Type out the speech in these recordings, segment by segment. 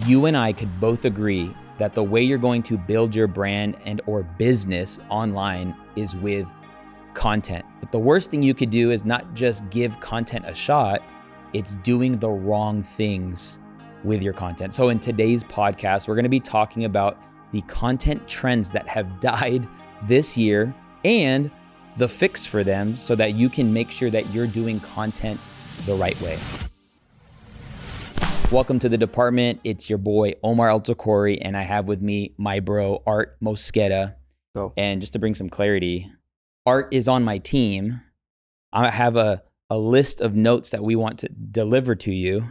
you and I could both agree that the way you're going to build your brand and or business online is with content. But the worst thing you could do is not just give content a shot, it's doing the wrong things with your content. So in today's podcast, we're going to be talking about the content trends that have died this year and the fix for them so that you can make sure that you're doing content the right way. Welcome to the department. It's your boy, Omar Altakori, and I have with me my bro, Art Mosqueda. Go. And just to bring some clarity, Art is on my team. I have a list of notes that we want to deliver to you.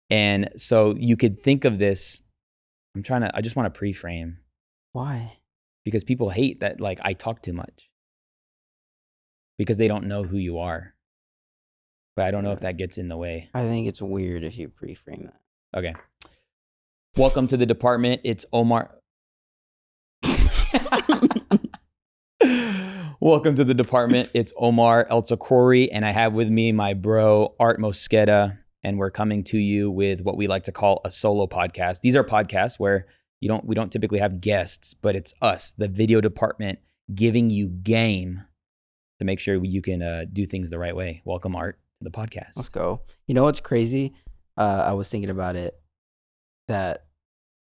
And so you could think of this, I just want to pre-frame. Why? Because people hate that like I talk too much. Because they don't know who you are. But I don't know if that gets in the way. I think it's weird if you pre-frame that. Okay. Welcome to the department. It's Omar. Welcome to the department. It's Omar Altakori, and I have with me my bro, Art Mosqueda, and we're coming to you with what we like to call a solo podcast. These are podcasts where we don't typically have guests, but it's us, the video department, giving you game to make sure you can do things the right way. Welcome, Art, to the podcast. Let's go. You know what's crazy? I was thinking about it, that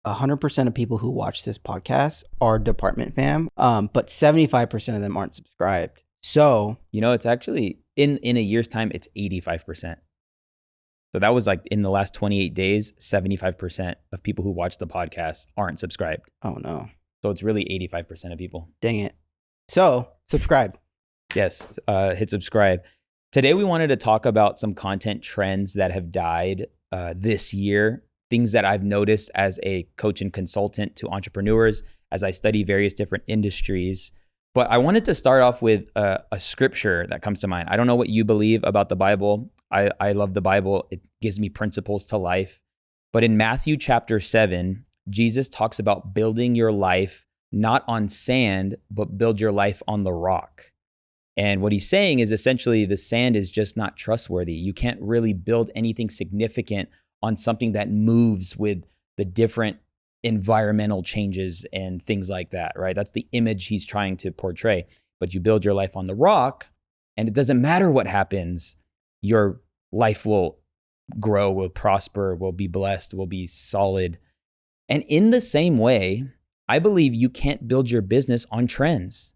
100% of people who watch this podcast are department fam, but 75% of them aren't subscribed. So, you know, it's actually in a year's time, it's 85%. So that was like in the last 28 days, 75% of people who watch the podcast aren't subscribed. Oh no. So it's really 85% of people. Dang it. So subscribe. Yes, hit subscribe. Today we wanted to talk about some content trends that have died this year, things that I've noticed as a coach and consultant to entrepreneurs as I study various different industries. But I wanted to start off with a scripture that comes to mind. I don't know what you believe about the Bible. I love the Bible. It gives me principles to life. But in Matthew chapter 7, Jesus talks about building your life not on sand, but build your life on the rock. And what he's saying is essentially the sand is just not trustworthy. You can't really build anything significant on something that moves with the different environmental changes and things like that, right? That's the image he's trying to portray. But you build your life on the rock, and it doesn't matter what happens. Your life will grow, will prosper, will be blessed, will be solid. And in the same way, I believe you can't build your business on trends.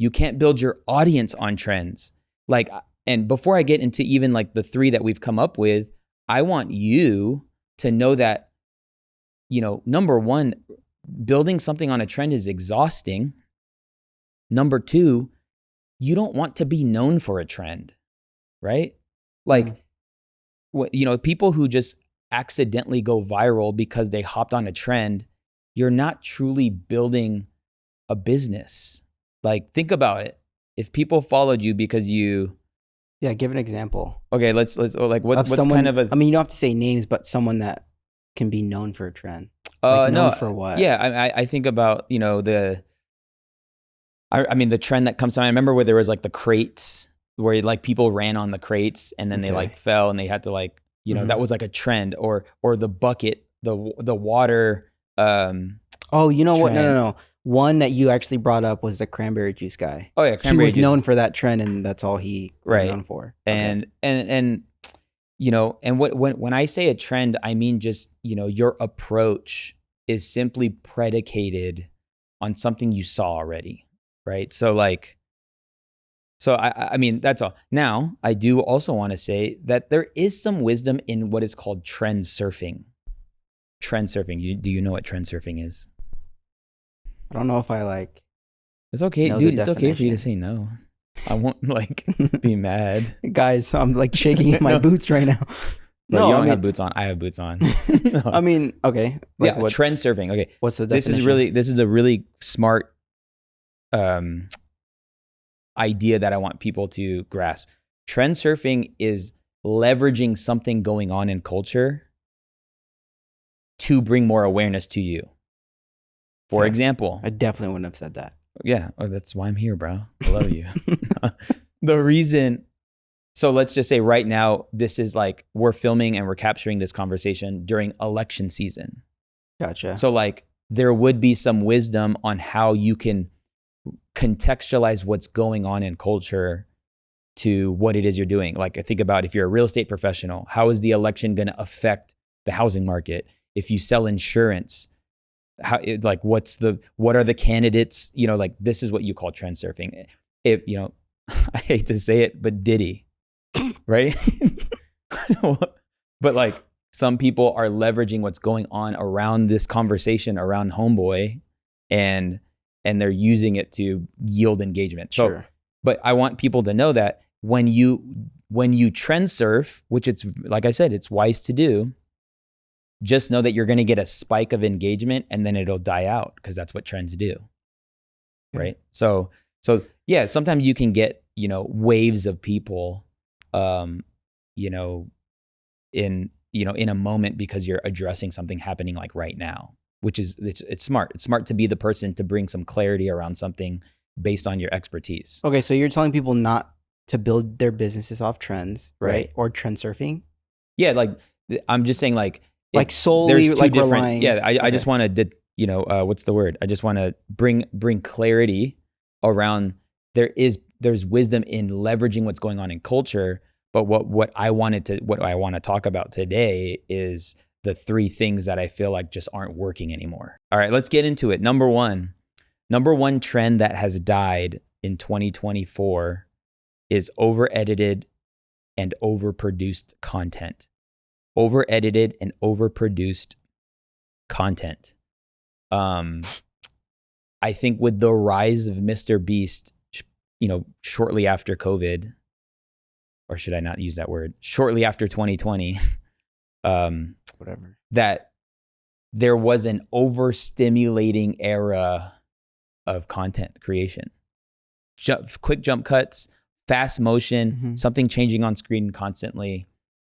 You can't build your audience on trends. And before I get into even like the three that we've come up with, I want you to know that, you know, number one, building something on a trend is exhausting. Number two, you don't want to be known for a trend, right? Like, you know, people who just accidentally go viral because they hopped on a trend, you're not truly building a business. Like, think about it. If people followed you because you... Yeah, give an example. Okay, let's like, what's someone, kind of a... I mean, you don't have to say names, but someone that can be known for a trend. Known for what? Yeah, I think about, you know, the trend that comes to mind. I remember where there was like the crates, where like people ran on the crates and then they like fell and they had to like, you know, that was like a trend, or the bucket, the water. Oh, you know what? No. One that you actually brought up was the cranberry juice guy. Oh yeah, cranberry juice. He was known for that trend, and that's all he was known for. And you know, and when I say a trend, I mean just, you know, your approach is simply predicated on something you saw already, right? So I mean, that's all. Now, I do also want to say that there is some wisdom in what is called trend surfing. Trend surfing. Do you know what trend surfing is? I don't know if I like. It's okay, dude. It's okay for you to say no. I won't like be mad. Guys, I'm like shaking in my boots right now. No, you don't have boots on. I have boots on. No. I mean, okay. Like, yeah, trend surfing. Okay. What's the definition? This is a really smart idea that I want people to grasp. Trend surfing is leveraging something going on in culture to bring more awareness to you. For example, I definitely wouldn't have said that. Yeah. Oh, that's why I'm here, bro. I love you. The reason, so let's just say right now, this is like, we're filming and we're capturing this conversation during election season. Gotcha. So like there would be some wisdom on how you can contextualize what's going on in culture to what it is you're doing. Like I think about if you're a real estate professional, how is the election going to affect the housing market? If you sell insurance, how, like what are the candidates, you know, like this is what you call trend surfing. If, you know, I hate to say it, but Diddy, right? But like some people are leveraging what's going on around this conversation around Homeboy and they're using it to yield engagement. So, Sure. but I want people to know that when you trend surf, which it's, like I said, it's wise to do, just know that you're going to get a spike of engagement and then it'll die out because that's what trends do. Okay. Right. So yeah, sometimes you can get, you know, waves of people, you know, in a moment because you're addressing something happening like right now, which is, it's smart. It's smart to be the person to bring some clarity around something based on your expertise. Okay, so you're telling people not to build their businesses off trends, right? Or trend surfing? Yeah, like I'm just saying like solely there's two like different, relying. yeah, I Okay. just want to, you know, what's the word? I just want to bring clarity around there's wisdom in leveraging what's going on in culture. But what I want to talk about today is the 3 things that I feel like just aren't working anymore. All right, let's get into it. Number one trend that has died in 2024 is over-edited and overproduced content. Over-edited and overproduced content. I think with the rise of Mr. Beast, you know, shortly after COVID, or should I not use that word? Shortly after 2020, Whatever. that there was an overstimulating era of content creation. Quick jump cuts, fast motion, something changing on screen constantly.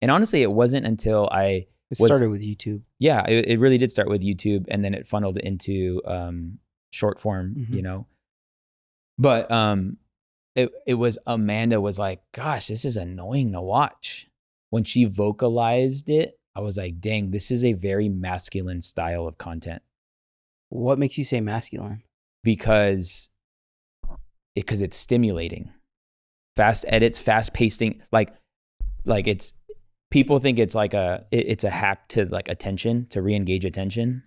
And honestly, it wasn't until it started with YouTube. Yeah, it really did start with YouTube, and then it funneled into short form, you know. But it was, Amanda was like, gosh, this is annoying to watch. When she vocalized it, I was like, dang, this is a very masculine style of content. What makes you say masculine? Because it's stimulating. Fast edits, fast pacing, like it's, people think it's like it's a hack to like attention, to re-engage attention.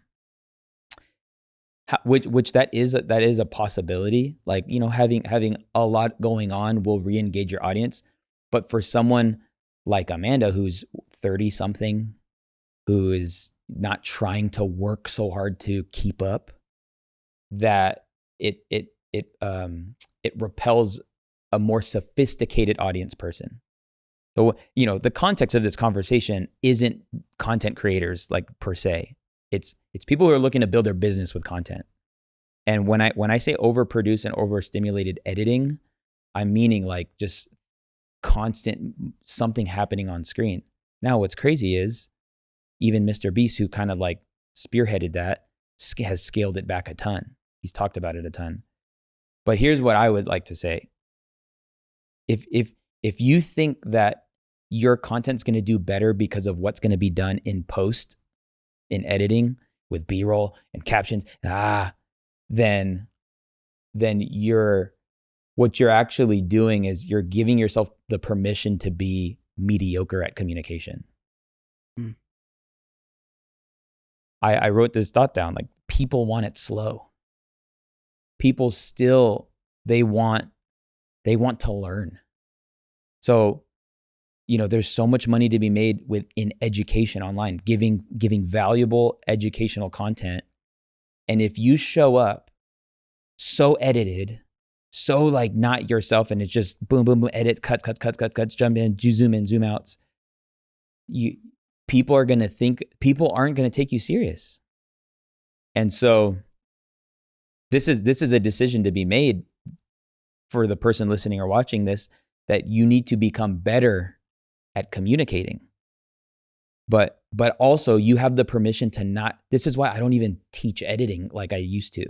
Which that is a possibility. Like, you know, having a lot going on will re-engage your audience. But for someone like Amanda, who's 30 something, who is not trying to work so hard to keep up, that it repels a more sophisticated audience person. So, you know, the context of this conversation isn't content creators like per se. It's people who are looking to build their business with content. And when I say overproduced and overstimulated editing, I'm meaning like just constant something happening on screen. Now, what's crazy is even Mr. Beast, who kind of like spearheaded that, has scaled it back a ton. He's talked about it a ton. But here's what I would like to say. If you think that your content's going to do better because of what's going to be done in post, in editing, with B-roll and captions, then what you're actually doing is you're giving yourself the permission to be mediocre at communication. I wrote this thought down, like, people want it slow. People still, they want to learn. So, you know, there's so much money to be made in education online, giving valuable educational content. And if you show up so edited, so like not yourself, and it's just boom, boom, boom, edit, cuts, jump in, zoom in, zoom outs, people aren't going to take you serious. And so this is a decision to be made for the person listening or watching this, that you need to become better at communicating. But also you have the permission to not, this is why I don't even teach editing like I used to,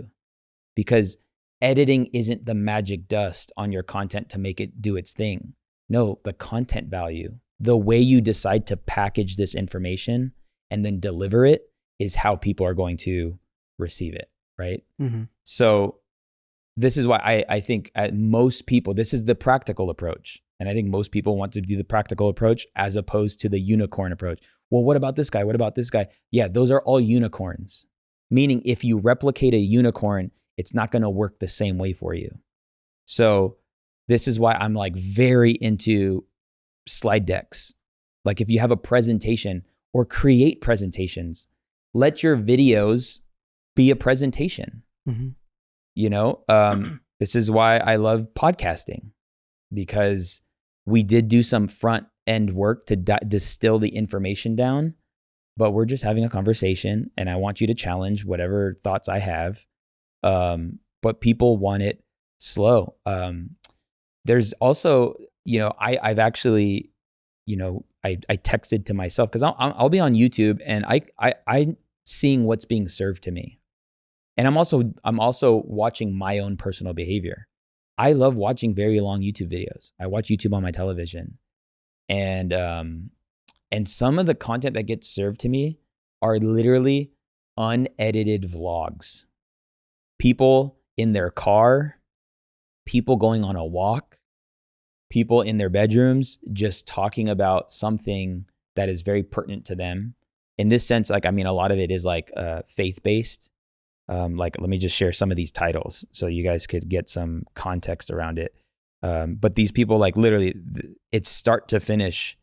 because editing isn't the magic dust on your content to make it do its thing. No, the content value, the way you decide to package this information and then deliver it is how people are going to receive it, right? Mm-hmm. So this is why I think most people, this is the practical approach. And I think most people want to do the practical approach as opposed to the unicorn approach. Well, what about this guy? What about this guy? Yeah, those are all unicorns. Meaning if you replicate a unicorn, it's not going to work the same way for you. So this is why I'm like very into slide decks. Like if you have a presentation or create presentations, let your videos be a presentation. Mm-hmm. You know, this is why I love podcasting, because we did do some front end work to distill the information down, but we're just having a conversation and I want you to challenge whatever thoughts I have. But people want it slow. There's also, you know, I've actually, you know, I texted to myself because I'll be on YouTube and I'm seeing what's being served to me. And I'm also watching my own personal behavior. I love watching very long YouTube videos. I watch YouTube on my television. And some of the content that gets served to me are literally unedited vlogs. People in their car, people going on a walk, people in their bedrooms just talking about something that is very pertinent to them. In this sense, like, I mean, a lot of it is like faith-based. Like, let me just share some of these titles so you guys could get some context around it. But these people, like, literally, it's start to finish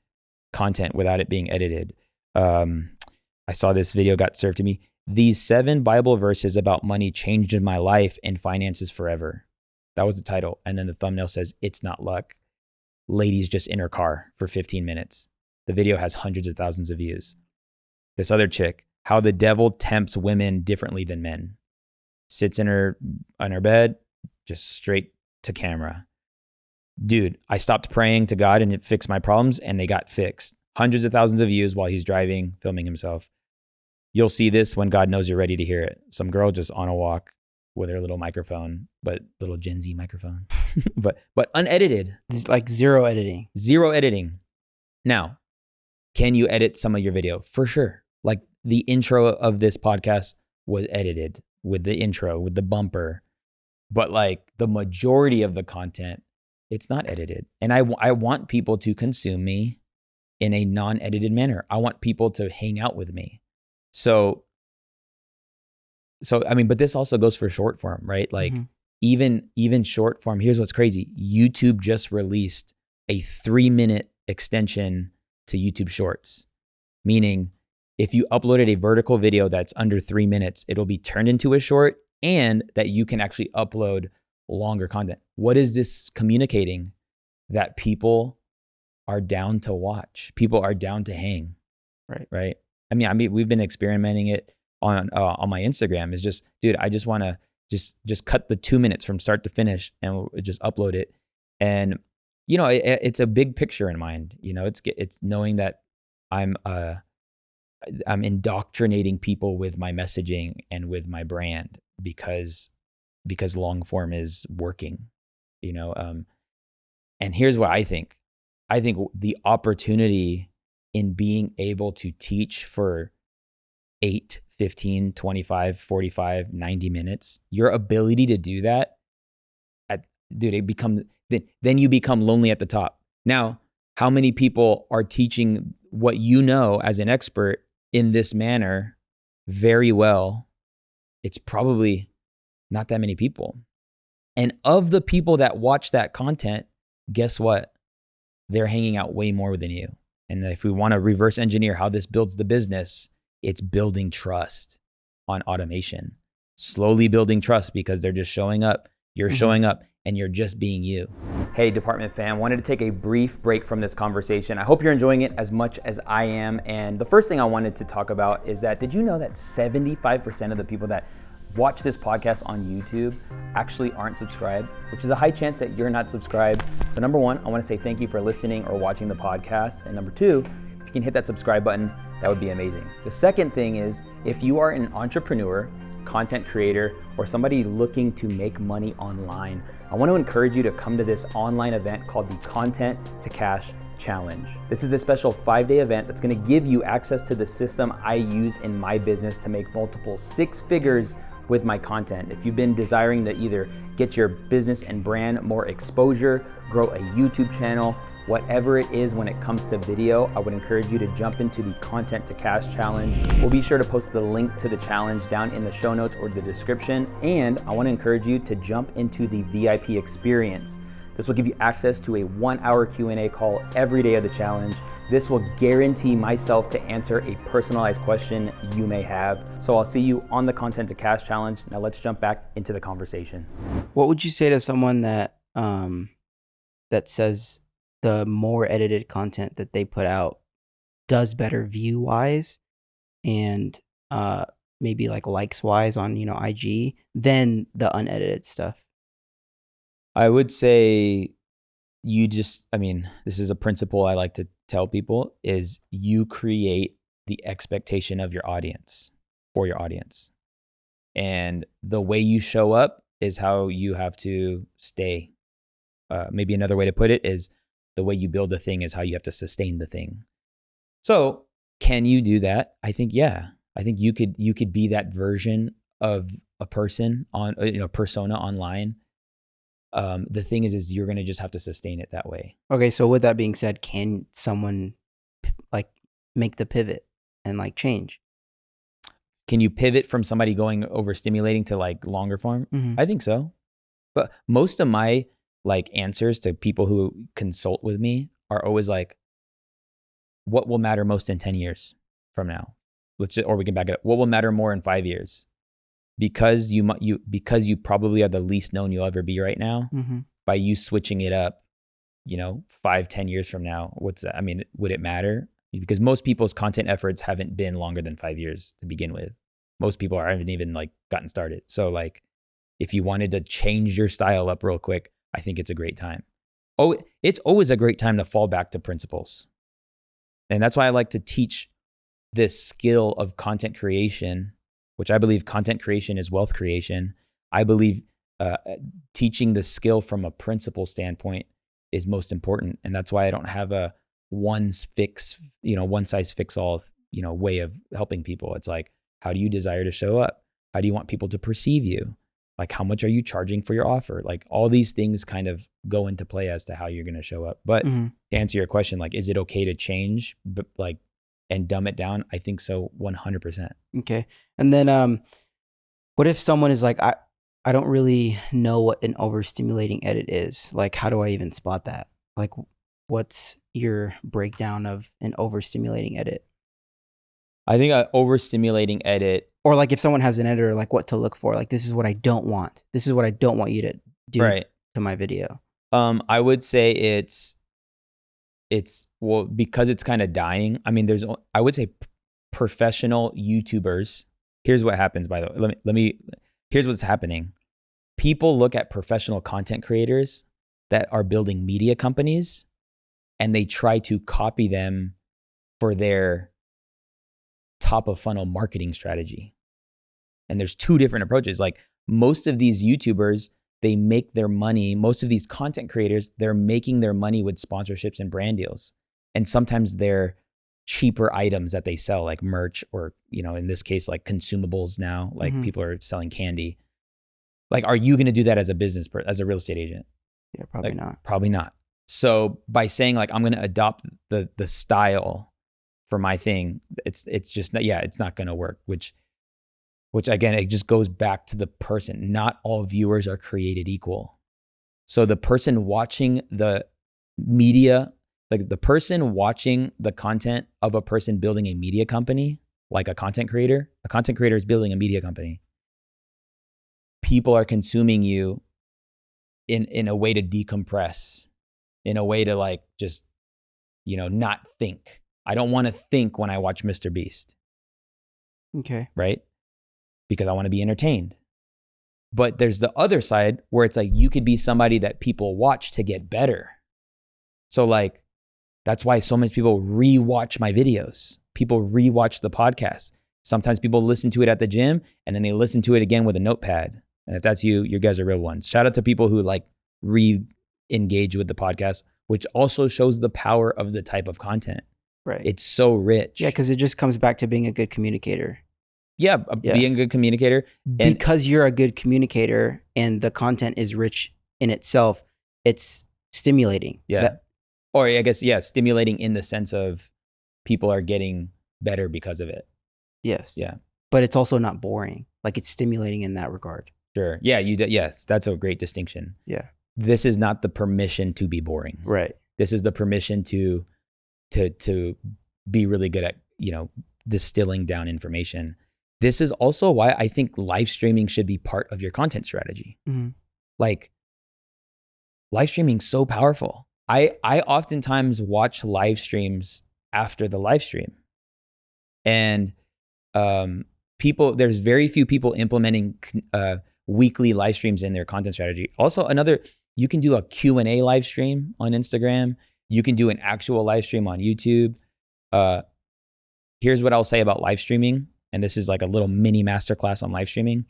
content without it being edited. I saw this video got served to me. These 7 Bible verses about money changed my life and finances forever. That was the title. And then the thumbnail says, it's not luck. Ladies just in her car for 15 minutes. The video has hundreds of thousands of views. This other chick, how the devil tempts women differently than men. Sits on her bed, just straight to camera. Dude, I stopped praying to God and it fixed my problems and they got fixed. Hundreds of thousands of views while he's driving, filming himself. You'll see this when God knows you're ready to hear it. Some girl just on a walk with her little microphone, but little Gen Z microphone, but unedited. It's like zero editing. Zero editing. Now, can you edit some of your video? For sure. Like the intro of this podcast was edited with the intro, with the bumper, but like the majority of the content, it's not edited. And I want people to consume me in a non-edited manner. I want people to hang out with me. So I mean, but this also goes for short form, right? Like even short form, here's what's crazy. YouTube just released a 3-minute extension to YouTube Shorts, meaning if you uploaded a vertical video that's under 3 minutes, it'll be turned into a short and that you can actually upload longer content. What is this communicating? That people are down to watch. People are down to hang. Right. I mean, we've been experimenting it on my Instagram. Is just, dude, I just want to just cut the 2 minutes from start to finish and we'll just upload it. And you know, it's a big picture in mind. You know, it's knowing that I'm indoctrinating people with my messaging and with my brand because long form is working. You know, and here's what I think. I think the opportunity in being able to teach for 8, 15, 25, 45, 90 minutes, your ability to do that, then you become lonely at the top. Now, how many people are teaching what you know as an expert in this manner very well? It's probably not that many people. And of the people that watch that content, guess what? They're hanging out way more than you. And if we want to reverse engineer how this builds the business, it's building trust on automation. Slowly building trust because they're just showing up. You're showing up and you're just being you. Hey, department fam, wanted to take a brief break from this conversation. I hope you're enjoying it as much as I am. And the first thing I wanted to talk about is that, did you know that 75% of the people that watch this podcast on YouTube actually aren't subscribed, which is a high chance that you're not subscribed. So number one, I want to say thank you for listening or watching the podcast. And number two, if you can hit that subscribe button, that would be amazing. The second thing is, if you are an entrepreneur, content creator, or somebody looking to make money online, I want to encourage you to come to this online event called the Content to Cash Challenge. This is a special 5-day event that's gonna give you access to the system I use in my business to make multiple 6 figures with my content. If you've been desiring to either get your business and brand more exposure, grow a YouTube channel, whatever it is when it comes to video, I would encourage you to jump into the Content to Cash Challenge. We'll be sure to post the link to the challenge down in the show notes or the description. And I wanna encourage you to jump into the VIP experience. This will give you access to a 1-hour Q&A call every day of the challenge. This will guarantee myself to answer a personalized question you may have. So I'll see you on the Content to Cash Challenge. Now let's jump back into the conversation. What would you say to someone that that says the more edited content that they put out does better view-wise and maybe like likes-wise on, IG than the unedited stuff? I would say this is a principle I like to tell people, is you create the expectation of your audience for your audience. And the way you show up is how you have to stay. Maybe another way to put it is the way you build a thing is how you have to sustain the thing. So can you do that? I think, yeah. I think you could be that version of a person on, persona online. The thing is you're going to just have to sustain it that way. Okay. So with that being said, can someone like make the pivot and like change? Can you pivot from somebody going overstimulating to like longer form? Mm-hmm. I think so. But most of my like answers to people who consult with me are always like, what will matter most in 10 years from now? Or we can back it up. What will matter more in 5 years? Because you probably are the least known you'll ever be right now. Mm-hmm. By you switching it up, 5-10 years from now, what's that? I mean, would it matter? Because most people's content efforts haven't been longer than 5 years to begin with. Most people haven't even like gotten started. So like, if you wanted to change your style up real quick, I think it's a great time. Oh, it's always a great time to fall back to principles. And that's why I like to teach this skill of content creation, which I believe content creation is wealth creation. I believe teaching the skill from a principle standpoint is most important. And that's why I don't have a one size fits all, way of helping people. It's like, how do you desire to show up? How do you want people to perceive you? Like, how much are you charging for your offer? Like, all these things kind of go into play as to how you're going to show up. But Mm-hmm. to answer your question, like, is it okay to change, but like, and dumb it down? I think so, 100%. Okay. And then what if someone is like, I don't really know what an overstimulating edit is. Like, how do I even spot that? Like, what's your breakdown of an overstimulating edit? I think an overstimulating edit, or like if someone has an editor, like what to look for, like this is what I don't want. This is what I don't want you to do right, to my video. I would say it's well, because it's kind of dying. I mean, I would say professional YouTubers. Here's what happens, by the way. Here's what's happening. People look at professional content creators that are building media companies and they try to copy them for their top of funnel marketing strategy. And there's 2 different approaches. Like, most of these YouTubers, they make their money. Most of these content creators, they're making their money with sponsorships and brand deals. And sometimes they're cheaper items that they sell, like merch, or, in this case, like consumables now, like Mm-hmm. people are selling candy. Like, are you going to do that as a business, as a real estate agent? Yeah, probably not. Probably not. So by saying like, I'm going to adopt the style for my thing, it's just not, it's not going to work, which again, it just goes back to the person. Not all viewers are created equal. So the person watching the media, like the person watching the content of a person building a media company, like a content creator is building a media company. People are consuming you in a way to decompress, in a way to like, just, not think. I don't want to think when I watch Mr. Beast. Okay. Right? Because I want to be entertained. But there's the other side where it's like, you could be somebody that people watch to get better. So like, that's why so many people rewatch my videos. People rewatch the podcast. Sometimes people listen to it at the gym and then they listen to it again with a notepad. And if that's you, you guys are real ones. Shout out to people who like re-engage with the podcast Which also shows the power of the type of content. Right. It's so rich. Yeah, because it just comes back to being a good communicator. Yeah, being a good communicator. And because you're a good communicator and the content is rich in itself, it's stimulating. Yeah. Or I guess, stimulating in the sense of people are getting better because of it. Yes. Yeah. But it's also not boring. Like it's stimulating in that regard. Sure. Yeah. Yes. That's a great distinction. Yeah. This is not the permission to be boring. Right. This is the permission to be really good at, distilling down information. This is also why I think live streaming should be part of your content strategy. Mm-hmm. Like, live streaming is so powerful. I oftentimes watch live streams after the live stream. And there's very few people implementing weekly live streams in their content strategy. Also, you can do a Q&A live stream on Instagram. You can do an actual live stream on YouTube. Here's what I'll say about live streaming. And this is like a little mini masterclass on live streaming.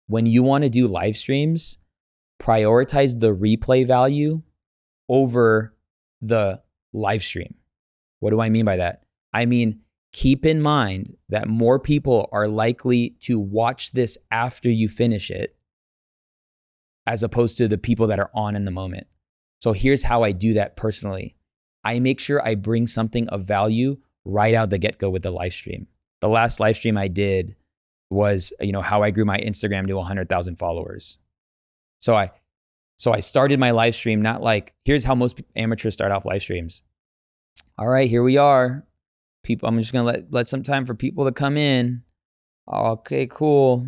When you want to do live streams, prioritize the replay value over the live stream. What do I mean by that? I mean, keep in mind that more people are likely to watch this after you finish it as opposed to the people that are on in the moment. So here's how I do that personally. I make sure I bring something of value right out the get-go with the live stream. The last live stream I did was, how I grew my Instagram to 100,000 followers. So I started my live stream not like, here's how most amateurs start off live streams. All right, here we are. People, I'm just gonna let some time for people to come in. Oh, okay, cool.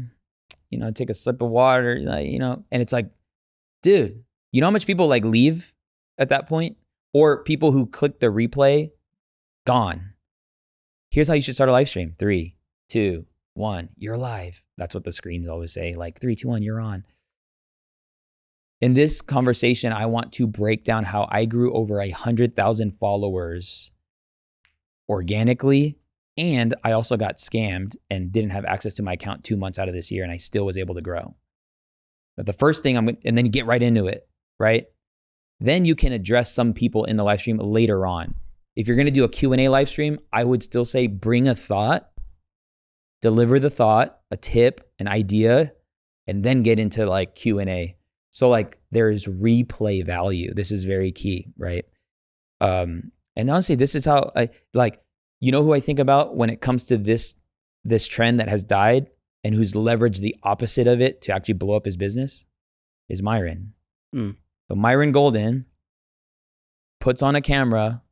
Take a sip of water, and it's like, dude, you know how much people like leave at that point? Or people who click the replay, gone. Here's how you should start a live stream. 3, 2, 1, you're live. That's what the screens always say. Like 3, 2, 1, you're on. In this conversation, I want to break down how I grew over 100,000 followers organically. And I also got scammed and didn't have access to my account 2 months out of this year. And I still was able to grow. But the first thing and then you get right into it, right? Then you can address some people in the live stream later on. If you're going to do a Q&A live stream, I would still say bring a thought, deliver the thought, a tip, an idea, and then get into like Q&A. So like there is replay value. This is very key, right? And honestly, this is how who I think about when it comes to this trend that has died and who's leveraged the opposite of it to actually blow up his business is Myron. So Myron Golden puts on a camera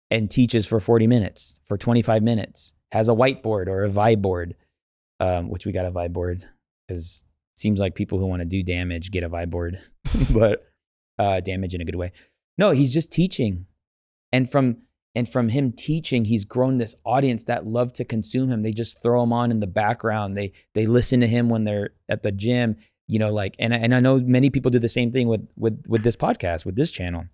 and teaches for 40 minutes, for 25 minutes, has a whiteboard or a vibe board, which we got a vibe board because it seems like people who want to do damage get a vibe board, but damage in a good way. No, he's just teaching. And from him teaching, he's grown this audience that love to consume him. They just throw him on in the background. They listen to him when they're at the gym, and I know many people do the same thing with this podcast, with this channel.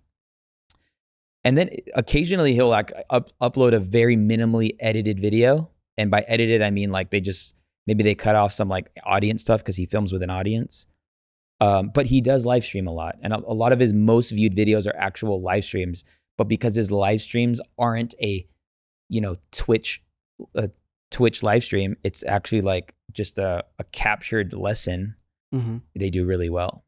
And then occasionally he'll upload a very minimally edited video. And by edited, I mean like maybe they cut off some like audience stuff because he films with an audience. But he does live stream a lot. And a lot of his most viewed videos are actual live streams. But because his live streams aren't a Twitch live stream, it's actually like just a captured lesson. Mm-hmm. They do really well.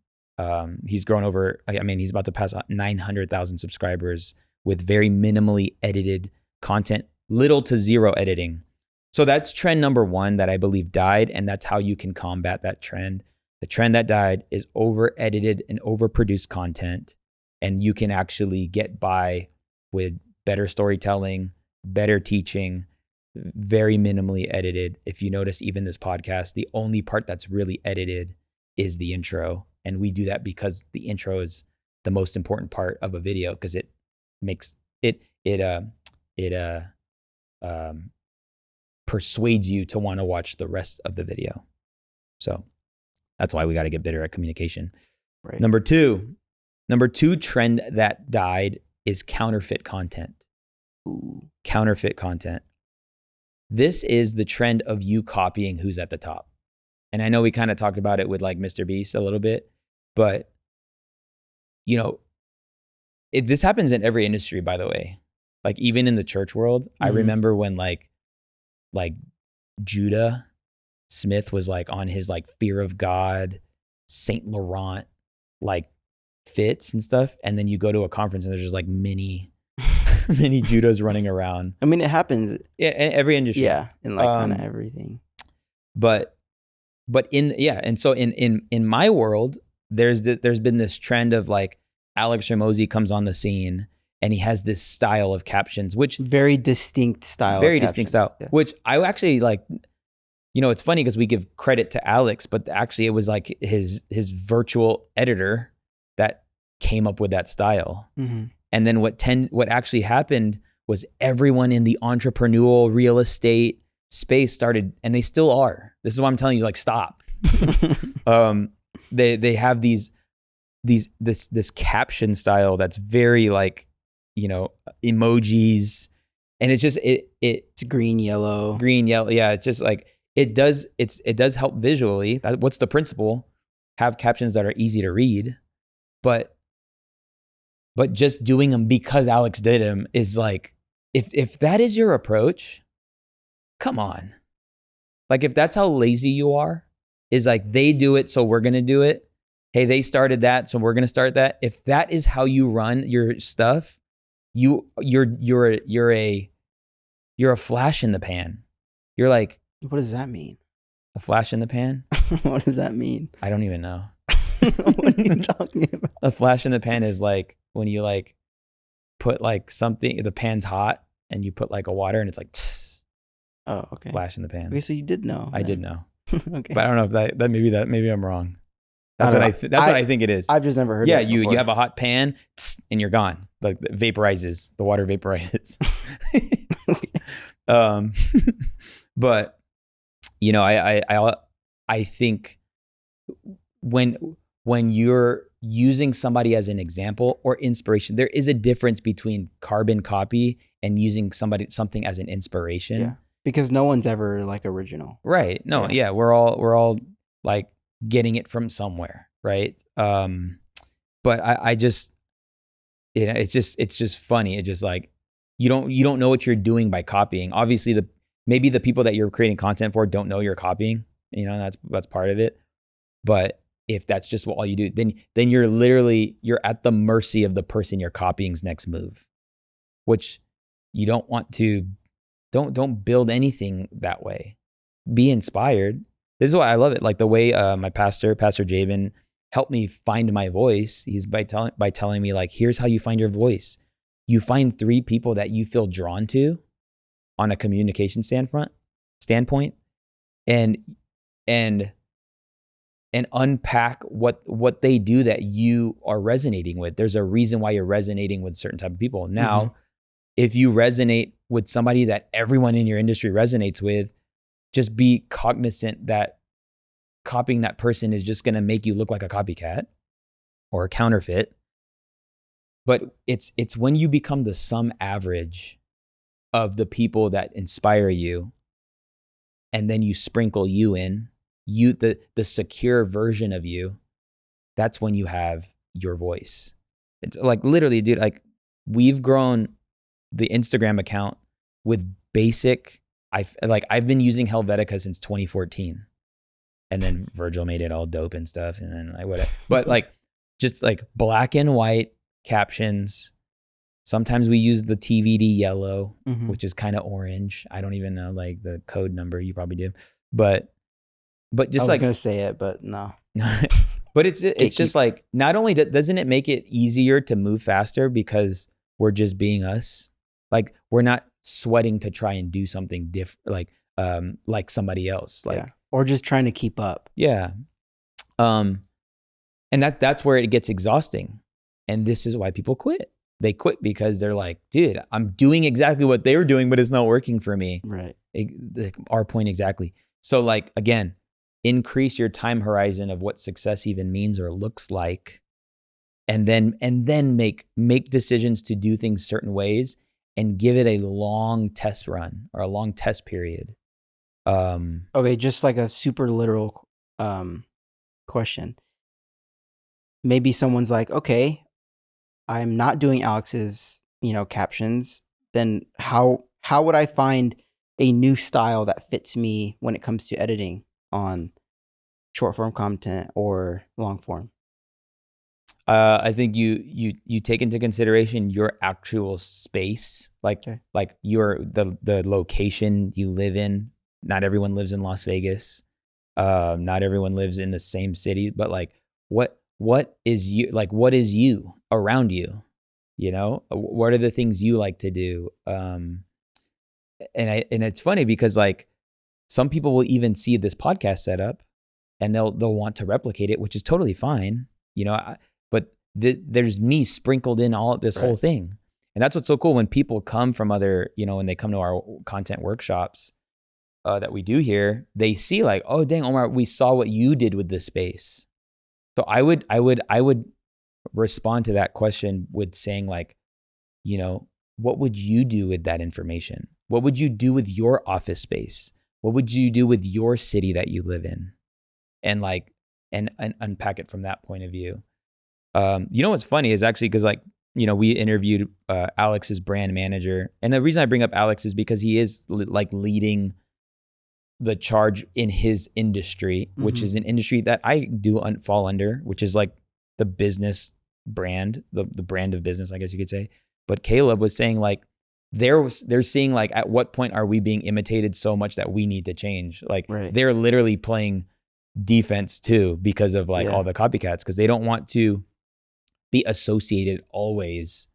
He's grown over, he's about to pass 900,000 subscribers with very minimally edited content, little to zero editing. So that's trend number 1 that I believe died, and that's how you can combat that trend. The trend that died is over-edited and overproduced content, and you can actually get by with better storytelling, better teaching, very minimally edited. If you notice, even this podcast, the only part that's really edited is the intro. And we do that because the intro is the most important part of a video because it makes it persuades you to want to watch the rest of the video. So that's why we got to get better at communication. Right. Number two trend that died is counterfeit content. Ooh. Counterfeit content. This is the trend of you copying who's at the top. And I know we kind of talked about it with like Mr. Beast a little bit, but this happens in every industry, by the way. Like even in the church world, I remember when like Judah Smith was like on his like Fear of God, Saint Laurent, like fits and stuff. And then you go to a conference and there's just like mini Judahs running around. I mean, it happens. Yeah, in every industry. Yeah, in like kind of everything. But and so in my world, there's been this trend of like Alex Hormozi comes on the scene and he has this style of captions, which very distinct style. Yeah. Which I actually like. You know, it's funny because we give credit to Alex, but actually it was like his virtual editor that came up with that style. Mm-hmm. And then what actually happened was everyone in the entrepreneurial real estate space started, and they still are. This is why I'm telling you, like, stop. They have this caption style that's very like, you know, emojis, and it's just it's green, yellow. Yeah, it's just like it does help visually. What's the principle? Have captions that are easy to read, but just doing them because Alex did them is like, if that is your approach, come on. Like if that's how lazy you are, is like they do it, so we're gonna do it. Hey, they started that, so we're gonna start that. If that is how you run your stuff, you're a flash in the pan. You're like, what does that mean? A flash in the pan? What does that mean? I don't even know. What are you talking about? A flash in the pan is like when you like put like something, the pan's hot and you put like a water and it's like, tss, oh, okay. Flash in the pan. Okay, so you did know. I did know. Okay. But I don't know if maybe I'm wrong. That's what I think it is. I've just never heard that. that Yeah, before. you have a hot pan tss, and you're gone. Like it vaporizes, the water vaporizes. But you know, I think when you're using somebody as an example or inspiration, there is a difference between carbon copy and using something as an inspiration. Yeah, because no one's ever like original. Right. No. Yeah. We're all like getting it from somewhere. Right. But I just, you know, it's just funny. It's just like, you don't know what you're doing by copying. Obviously maybe the people that you're creating content for don't know you're copying, you know, that's part of it. But if that's just all you do, then you're at the mercy of the person you're copying's next move, which you don't want to. Don't build anything that way. Be inspired. This is why I love it. Like the way my Pastor Jabin, helped me find my voice. He's by telling me like, here's how you find your voice. You find 3 people that you feel drawn to on a communication standpoint, and unpack what they do that you are resonating with. There's a reason why you're resonating with certain type of people. Now, if you resonate with somebody that everyone in your industry resonates with, just be cognizant that copying that person is just going to make you look like a copycat or a counterfeit. But it's when you become the sum average of the people that inspire you, and then you sprinkle you in, the secure version of you, that's when you have your voice. It's like literally, dude, like we've grown the Instagram account with basic, I've been using Helvetica since 2014. And then Virgil made it all dope and stuff. And then like whatever. But like just like black and white captions. Sometimes we use the TVD yellow, which is kind of orange. I don't even know like the code number. You probably do. But just I was like gonna say it, but no. But it's just like, not only doesn't it make it easier to move faster because we're just being us. Like we're not sweating to try and do something different, like somebody else, like or just trying to keep up. Yeah. And that's where it gets exhausting. And this is why people quit. They quit because they're like, dude, I'm doing exactly what they were doing, but it's not working for me. Right. Our point exactly. So like, again, increase your time horizon of what success even means or looks like. And then make decisions to do things certain ways and give it a long test run or a long test period. Okay, just like a super literal question. Maybe someone's like, okay, I'm not doing Alex's, captions, then how would I find a new style that fits me when it comes to editing on short form content or long form? I think you take into consideration your actual space, like Okay. like your the location you live in. Not everyone lives in Las Vegas. Not everyone lives in the same city, but like what is you around you? You know, what are the things you like to do? And it's funny because like some people will even see this podcast setup and they'll want to replicate it, which is totally fine. You know, but there's me sprinkled in all this whole Right. thing. And that's what's so cool when people come from other, when they come to our content workshops that we do here, they see like, oh dang, Omar, we saw what you did with this space. So I would respond to that question with saying like, what would you do with that information? What would you do with your office space? What would you do with your city that you live in? And like, and unpack it from that point of view. What's funny is actually because like, we interviewed Alex's brand manager. And the reason I bring up Alex is because he is like leading the charge in his industry, which is an industry that I do fall under, which is like the business brand, the brand of business, I guess you could say. But Caleb was saying like, they're seeing like, at what point are we being imitated so much that we need to change? Like they're literally playing defense too because of like all the copycats, because they don't want to be associated always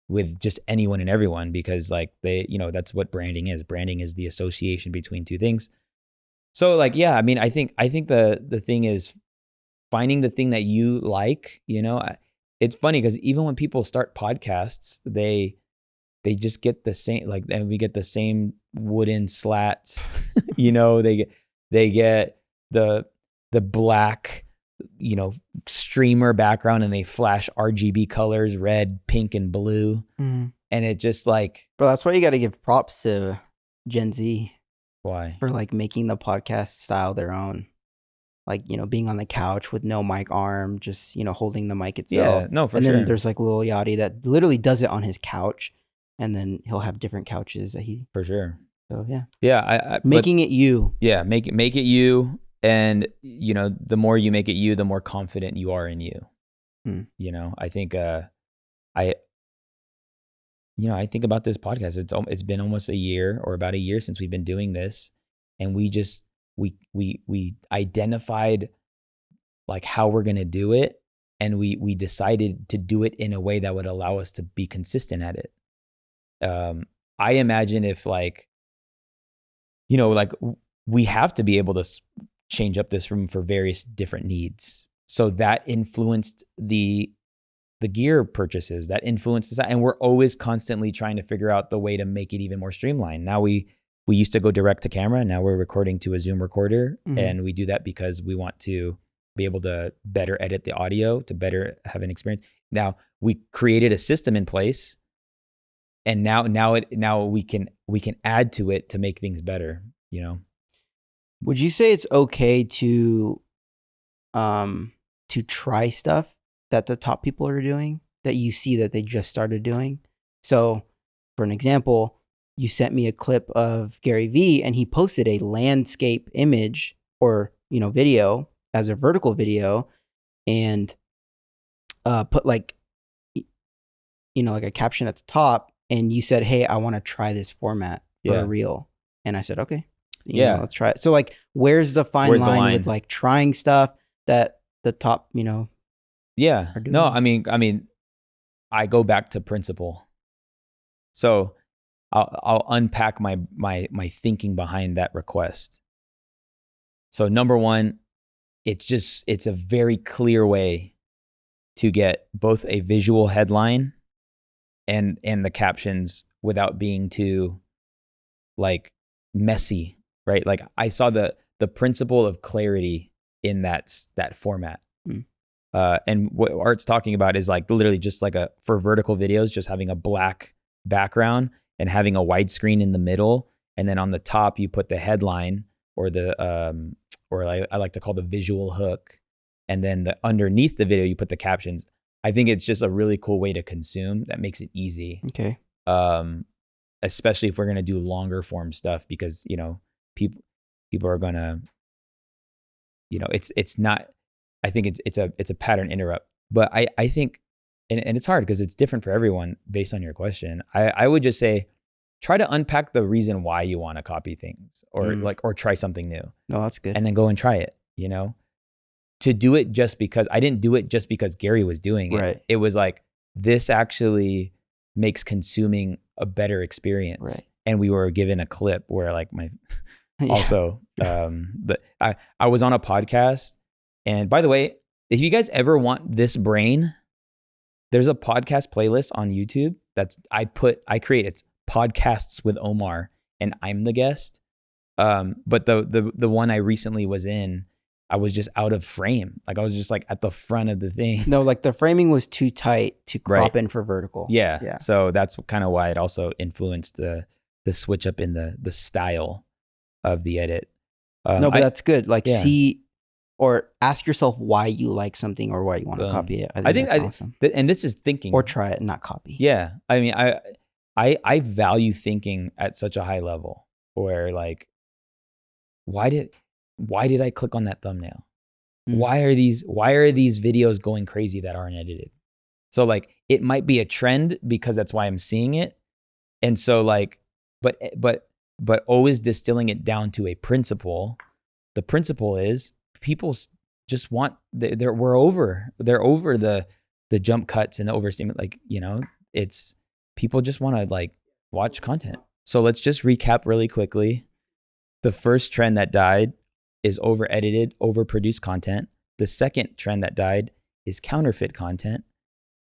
with just anyone and everyone, because like they, that's what branding is. Branding is the association between two things. So like, yeah, I mean, I think the thing is finding the thing that you like. It's funny because even when people start podcasts, they just get the same, like, and we get the same wooden slats. They get the black, streamer background, and they flash RGB colors, red, pink, and blue. And it just like, but that's why you got to give props to Gen Z. Why? For like making the podcast style their own. Like, being on the couch with no mic arm, just, holding the mic itself. Yeah, no, for and sure. And then there's like Lil Yachty that literally does it on his couch, and then he'll have different couches that he. For sure. So yeah. Yeah, making it you. Yeah, make it you, and the more you make it you, the more confident you are in you. I think I think about this podcast. It's been almost a year, or about a year, since we've been doing this, and we identified like how we're gonna do it, and we decided to do it in a way that would allow us to be consistent at it. I imagine if like, like we have to be able to change up this room for various different needs. So that influenced the gear purchases, that influenced us. And we're always constantly trying to figure out the way to make it even more streamlined. Now we used to go direct to camera. Now we're recording to a Zoom recorder. And we do that because we want to be able to better edit the audio, to better have an experience. Now we created a system in place, and now we can add to it to make things better. Would you say it's okay to try stuff that the top people are doing, that you see that they just started doing? So for an example, you sent me a clip of Gary Vee, and he posted a landscape image or, video as a vertical video, and put like, like a caption at the top. And you said, hey, I want to try this format for a reel. And I said, okay, let's try it. So like, where's the fine line with like trying stuff that the top, Yeah. No, I mean, I go back to principle. So I'll unpack my thinking behind that request. So number one, it's a very clear way to get both a visual headline and the captions without being too like messy, right? Like I saw the principle of clarity in that format. And what Art's talking about is like literally just like for vertical videos, just having a black background and having a widescreen in the middle. And then on the top, you put the headline or I like to call the visual hook. And then underneath the video, you put the captions. I think it's just a really cool way to consume that makes it easy. Okay. Especially if we're going to do longer form stuff, because, you know, people are going to, you know, it's not, I think it's a pattern interrupt, but I think, and it's hard because it's different for everyone based on your question. I would just say, try to unpack the reason why you want to copy things or or try something new. No, that's good. And then go and try it, you know, to do it just because I didn't do it just because Gary was doing it. Right. It was like, this actually makes consuming a better experience. Right. And we were given a clip where like also, I was on a podcast, and by the way, if you guys ever want this brain, there's a podcast playlist on YouTube I create, it's Podcasts with Omar, and I'm the guest. But the one I recently was in, I was just out of frame. Like I was just like at the front of the thing. No, like the framing was too tight to crop in for vertical. Yeah. So that's kind of why it also influenced the switch up in the style of the edit. No, but that's good. Like see or ask yourself why you like something or why you want to copy it. I think that's awesome. And this is thinking. Or try it and not copy. Yeah. I mean, I value thinking at such a high level where like, why did I click on that thumbnail? Why are these videos going crazy that aren't edited? So like, it might be a trend because that's why I'm seeing it. And so like, but always distilling it down to a principle. The principle is people just want, they're over the jump cuts and the overstatement. Like, you know, it's people just want to like watch content. So let's just recap really quickly. The first trend that died is over-edited, overproduced content. The second trend that died is counterfeit content.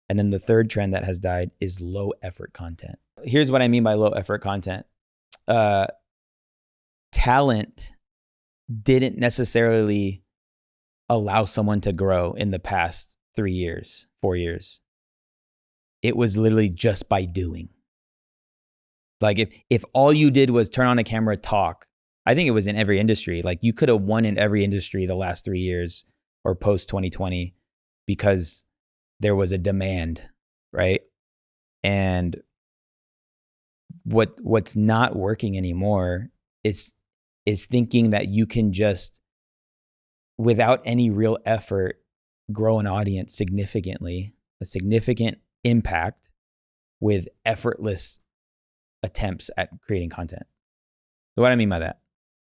And then the third trend that has died is low-effort content. Here's what I mean by low-effort content. Talent didn't necessarily allow someone to grow in the past 3 years, 4 years. It was literally just by doing. Like if all you did was turn on a camera, talk, I think it was in every industry. Like you could have won in every industry the last 3 years or post 2020 because there was a demand, right? And what's not working anymore is thinking that you can just, without any real effort, grow an audience significantly, a significant impact with effortless attempts at creating content. So what I mean by that?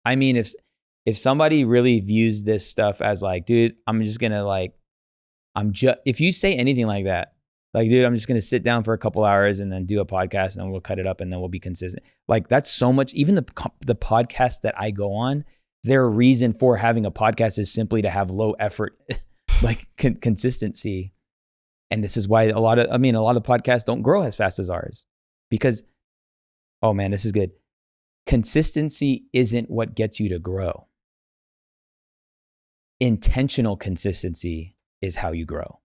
I mean, if somebody really views this stuff as like, dude, I'm just gonna like, if you say anything like that, like, dude, I'm just gonna sit down for a couple hours and then do a podcast and then we'll cut it up and then we'll be consistent. Like that's so much. Even the podcasts that I go on, their reason for having a podcast is simply to have low effort, like consistency. And this is why a lot of podcasts don't grow as fast as ours, because, oh man, this is good. Consistency isn't what gets you to grow. Intentional consistency is how you grow.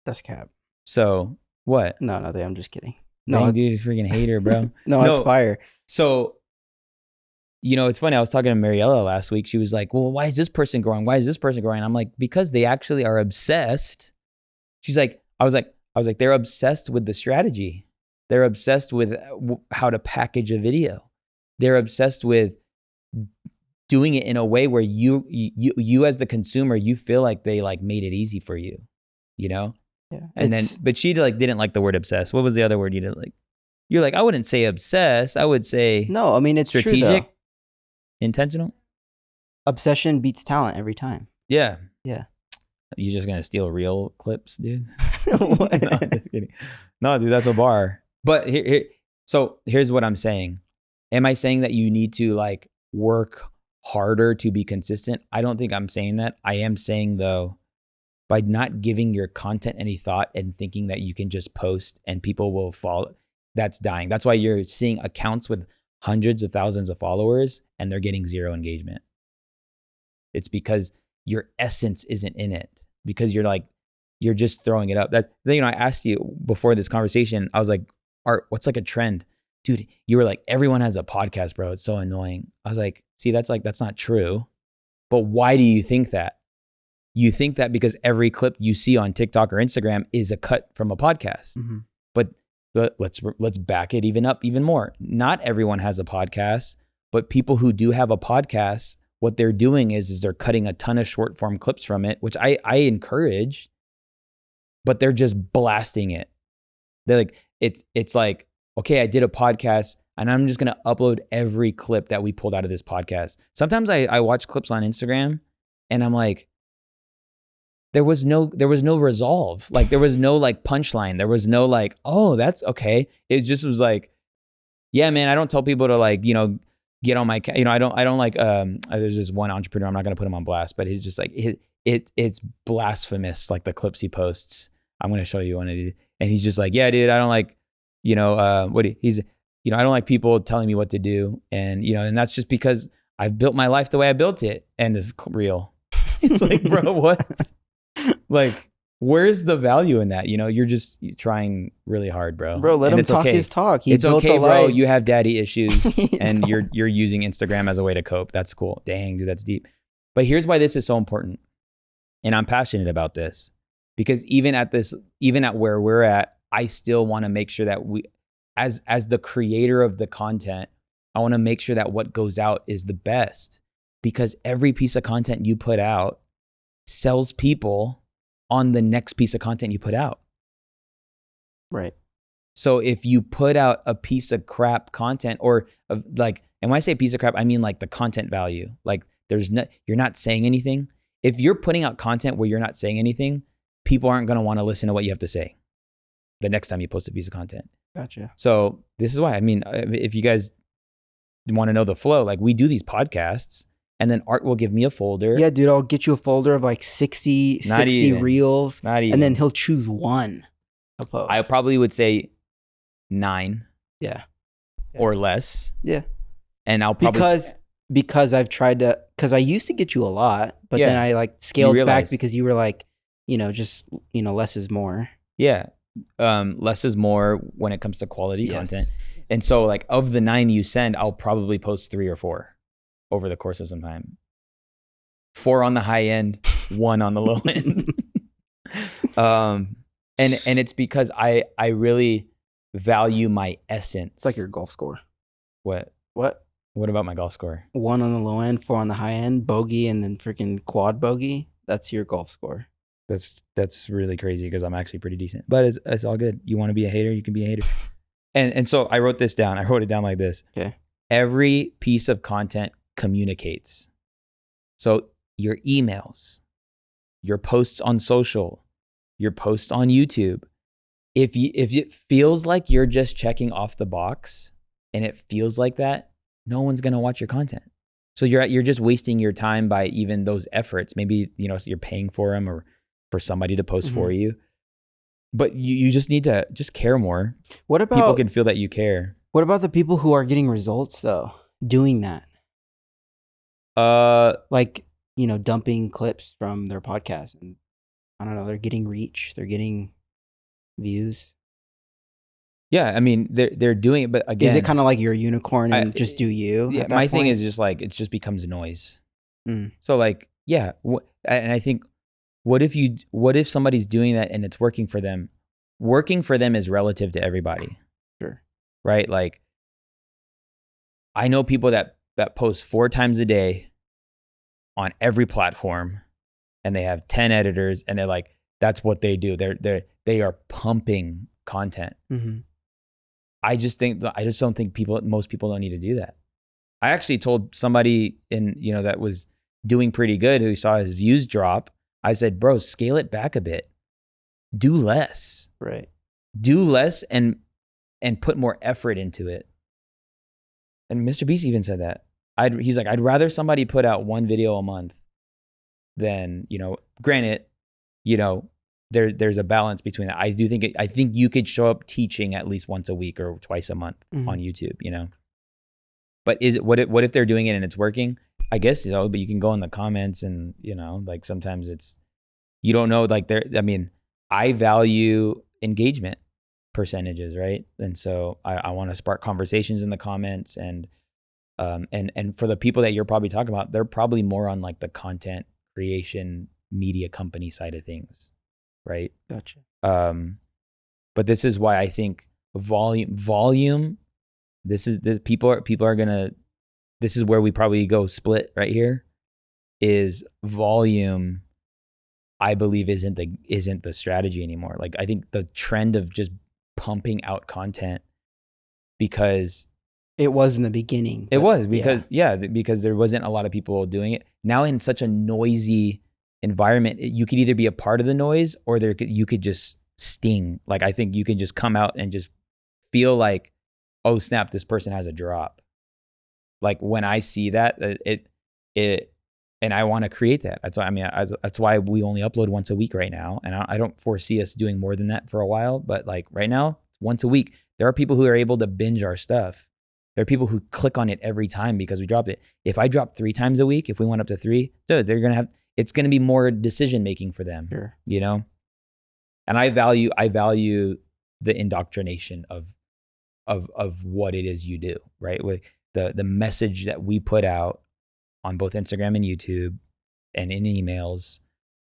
That's cap. So what? No, nothing. I'm just kidding. No, dude, you freaking hater, bro. No, it's fire. So, you know, it's funny. I was talking to Mariella last week. She was like, well, why is this person growing? Why is this person growing? I'm like, because they actually are obsessed. She's like, I was like, they're obsessed with the strategy. They're obsessed with how to package a video. They're obsessed with doing it in a way where you as the consumer, you feel like they like made it easy for you, you know? Yeah. And then, but she like didn't like the word obsessed. What was the other word you didn't like? You're like, I wouldn't say obsessed. I would say no. I mean, it's strategic, true, intentional. Obsession beats talent every time. Yeah. Yeah. You just gonna steal real clips, dude? What? No, I'm just kidding. No, dude, that's a bar. But so here's what I'm saying. Am I saying that you need to like work harder to be consistent? I don't think I'm saying that. I am saying though, by not giving your content any thought and thinking that you can just post and people will follow, that's dying. That's why you're seeing accounts with hundreds of thousands of followers and they're getting zero engagement. It's because your essence isn't in it, because you're just throwing it up. That, you know, I asked you before this conversation, I was like, Art, what's like a trend? Dude, you were like, everyone has a podcast, bro. It's so annoying. I was like, see, that's not true. But why do you think that? you think that because every clip you see on TikTok or Instagram is a cut from a podcast. Mm-hmm. But let's back it even more. Not everyone has a podcast, but people who do have a podcast, what they're doing is they're cutting a ton of short form clips from it, which I encourage, but they're just blasting it. They're like, it's like, okay, I did a podcast and I'm just gonna upload every clip that we pulled out of this podcast. Sometimes I watch clips on Instagram and I'm like, there was no resolve. Like there was no like punchline. There was no like, oh, that's okay. It just was like, yeah, man, I don't tell people to like, get on my, I don't like, there's this one entrepreneur, I'm not going to put him on blast, but he's just like, it's blasphemous. Like the clips he posts. I'm going to show you one of these. And he's just like, yeah, dude, I don't like, I don't like people telling me what to do. And, and that's just because I've built my life the way I built it. And it's real. It's like, bro, what? Like, where's the value in that? You're just trying really hard, bro. Bro, let him talk his talk. It's okay, bro. You have daddy issues and you're using Instagram as a way to cope. That's cool. Dang, dude, that's deep. But here's why this is so important. And I'm passionate about this because even at where we're at, I still want to make sure that we, as the creator of the content, I want to make sure that what goes out is the best because every piece of content you put out sells people on the next piece of content you put out. Right. So if you put out a piece of crap content or like, and when I say piece of crap, I mean like the content value. Like you're not saying anything. If you're putting out content where you're not saying anything, people aren't going to want to listen to what you have to say the next time you post a piece of content. Gotcha. So this is why, if you guys want to know the flow, like we do these podcasts, and then Art will give me a folder. Yeah, dude, I'll get you a folder of like 60 reels. And then he'll choose one to post. I probably would say 9. Yeah. Or less. Yeah. And I'll probably... Because I've tried to... Because I used to get you a lot, but then I like scaled back because you were like, just, less is more. Yeah. Less is more when it comes to quality content. And so like of the 9 you send, I'll probably post 3 or 4. Over the course of some time. 4 on the high end, 1 on the low end. And it's because I really value my essence. It's like your golf score. What? What about my golf score? 1 on the low end, 4 on the high end, bogey, and then freaking quad bogey. That's your golf score. That's really crazy because I'm actually pretty decent. But it's all good. You want to be a hater, you can be a hater. And so I wrote this down. I wrote it down like this. Okay. Every piece of content communicates. So your emails, your posts on social, your posts on YouTube, if it feels like you're just checking off the box and it feels like that, no one's going to watch your content. So you're just wasting your time by even those efforts. Maybe, so you're paying for them or for somebody to post for you. But you just need to just care more. What about people can feel that you care? What about the people who are getting results though, doing that? Like, dumping clips from their podcast and I don't know, they're getting reach, they're getting views. Yeah, they're doing it, but again, is it kind of like you're a unicorn and just do you? Yeah, my thing is just like it just becomes noise. So like, yeah, and I think what if somebody's doing that and it's working for them? Working for them is relative to everybody. Sure. Right? Like I know people that post 4 times a day on every platform and they have 10 editors and they're like, that's what they do. They are pumping content. I just don't think most people don't need to do that. I actually told somebody that was doing pretty good who saw his views drop. I said, bro, scale it back a bit. Do less. Right. Do less and put more effort into it. And Mr. Beast even said that. He's like, I'd rather somebody put out 1 video a month than, granted, there's a balance between that. I think you could show up teaching at least once a week or twice a month on YouTube, But what if they're doing it and it's working? I guess but you can go in the comments and, like sometimes it's, you don't know, like I value engagement percentages, right? And so I want to spark conversations in the comments and for the people that you're probably talking about, they're probably more on like the content creation media company side of things, right? Gotcha. But this is why I think volume. This people are gonna. This is where we probably go split right here. Is volume, I believe, isn't the strategy anymore. Like I think the trend of just pumping out content, because it was in the beginning. It was because because there wasn't a lot of people doing it. Now in such a noisy environment, you could either be a part of the noise or you could just sting. Like I think you can just come out and just feel like, oh snap, this person has a drop. Like when I see that, and I want to create that. That's why that's why we only upload once a week right now, and I don't foresee us doing more than that for a while. But like right now, once a week, there are people who are able to binge our stuff. There are people who click on it every time because we dropped it. If I drop 3 times a week, if we went up to 3, dude, it's going to be more decision making for them, sure. You know? And I value the indoctrination of what it is you do, right? With the message that we put out on both Instagram and YouTube and in emails,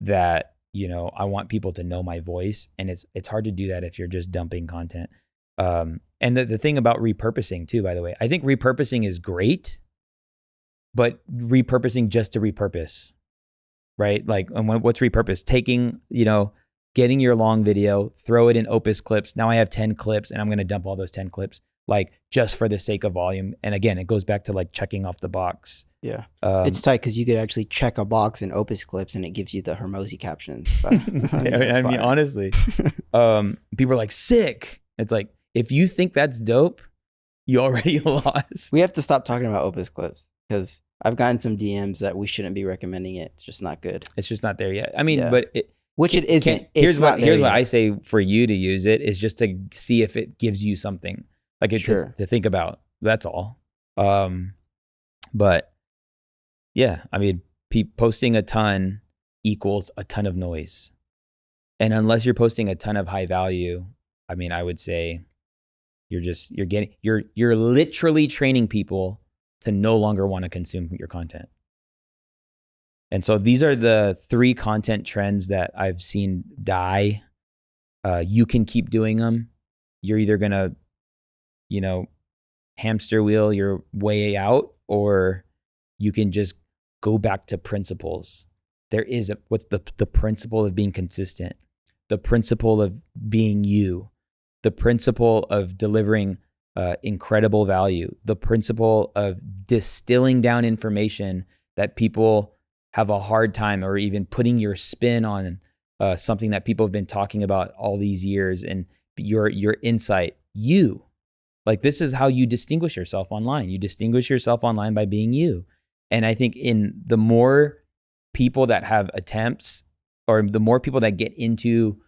that, you know, I want people to know my voice, and it's hard to do that if you're just dumping content. And the thing about repurposing too, by the way, I think repurposing is great, but repurposing just to repurpose, right? Like, and what's repurpose? Taking, you know, getting your long video, throw it in Opus clips. Now I have 10 clips and I'm going to dump all those 10 clips, like just for the sake of volume. And again, it goes back to like checking off the box. Yeah. It's tight because you could actually check a box in Opus clips and it gives you the Hermosi captions. I mean, honestly, people are like, sick. It's like, if you think that's dope, you already lost. We have to stop talking about Opus clips because I've gotten some DMs that we shouldn't be recommending it. It's just not good. It's just not there yet. I mean, but it isn't. Here's what I say for you to use it is just to see if it gives you something, like it's to think about. That's all. But yeah, I mean, posting a ton equals a ton of noise, and unless you're posting a ton of high value, I mean, I would say you're literally training people to no longer want to consume your content. And so these are the 3 content trends that I've seen die. You can keep doing them. You're either going to, you know, hamster wheel your way out, or you can just go back to principles. There is what's the principle of being consistent, the principle of being you, the principle of delivering incredible value, the principle of distilling down information that people have a hard time, or even putting your spin on something that people have been talking about all these years, and your insight. Like, this is how you distinguish yourself online. You distinguish yourself online by being you. And I think in the more people that have attempts, or the more people that get into